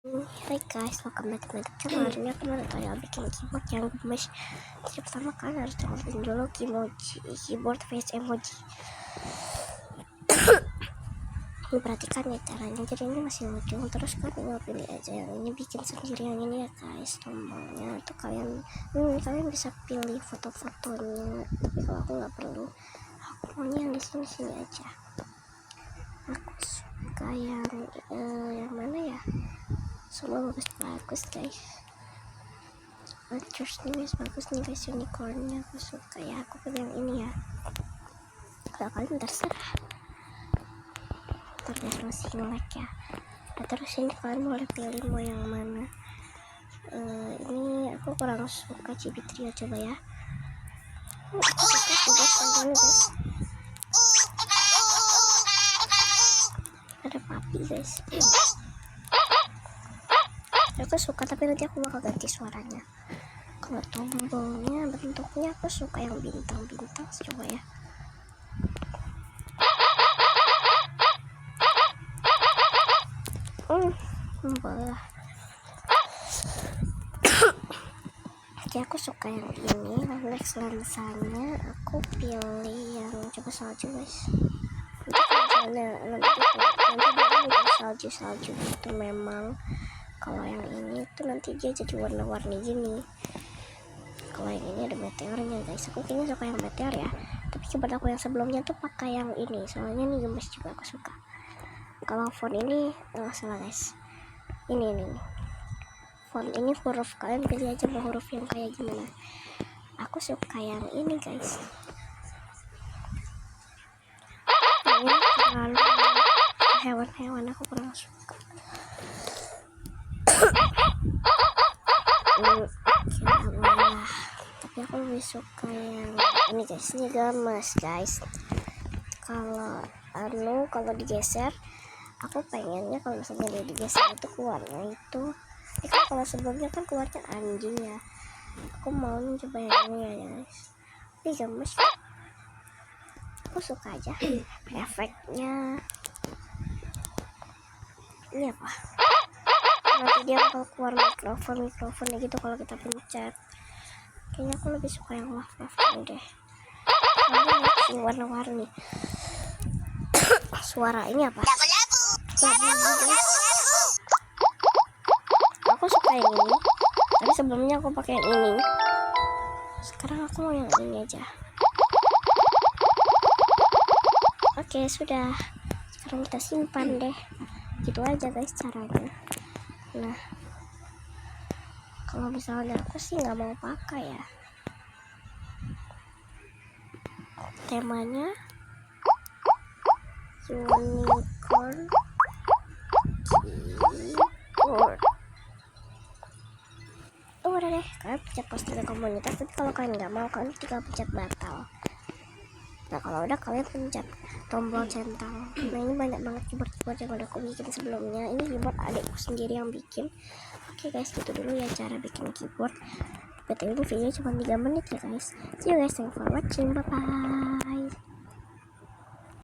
Hai guys, welcome back to my channel. Hari ini aku mau tutorial bikin keyboard yang gemes. Jadi pertama kalian harus downloadin dulu keyboard face emoji. Ini perhatikan ya caranya. Jadi ini masih lucu. Terus kalian tinggal pilih aja yang ini, bikin sendiri yang ini ya guys. Tombolnya tuh kalian bisa pilih foto-fotonya. Tapi kalau aku nggak perlu, aku maunya yang di sini aja. Aku suka yang mana ya? Semua bagus guys. Terus nih bagus nih guys, unicornnya aku suka ya. Aku pilih yang ini ya. Kalau kalian terserah, terus like ya. Terus ini kalian boleh pilih mau yang mana. Ini aku kurang suka Cibitria, coba ya. Aku suka juga panjangnya guys. Ada papi guys. Aku suka, tapi nanti aku bakal ganti suaranya. Kalau tombolnya bentuknya aku suka yang bintang-bintang, coba ya. Belah. Oke, aku suka yang ini. Next lensanya aku pilih yang coba salju guys. Nanti salju itu memang. Kalau yang ini tuh nanti dia jadi warna-warni gini. Kalau yang ini ada meteornya guys. Aku kayaknya suka yang meteor ya. Tapi keyboard aku yang sebelumnya tuh pakai yang ini. Soalnya ini gemes juga, aku suka. Kalau font ini salah guys. Ini. Font ini huruf, kalian pilih aja mau huruf yang kayak gimana. Aku suka yang ini guys. Ini terlalu hewan-hewan, aku kurang suka. Tapi aku lebih suka yang ini guys. Ini gemes guys. Kalau digeser, aku pengennya kalau misalnya dia digeser itu keluarnya itu. Kalau sebelumnya kan keluarnya anjing ya. Aku mau coba yang ini ya guys. Ini gemes. Aku suka aja efeknya. Ini apa? Nanti dia bakal keluar mikrofonnya gitu kalau kita pencet. Kayaknya aku lebih suka yang love ini deh. Ini warna-warni. Suara ini apa? Aku suka yang ini. Tapi sebelumnya aku pakai yang ini. Sekarang aku mau yang ini aja. Oke, sudah. Sekarang kita simpan deh. Gitu aja guys caranya. Nah, kalau misalnya aku sih nggak mau pakai ya. Temanya unicorn keyboard. Udah deh, kalian pencet postingan komunitas. Tapi kalau kalian nggak mau, kalian tinggal pencet batal. Nah, kalau udah kalian pencet tombol centang. Nah, ini banyak banget keyboard yang udah aku bikin sebelumnya. Ini keyboard adikku sendiri yang bikin. Oke guys, gitu dulu ya cara bikin keyboard. BTW ini video cuma 3 menit ya guys. See you guys, thanks for watching, bye bye.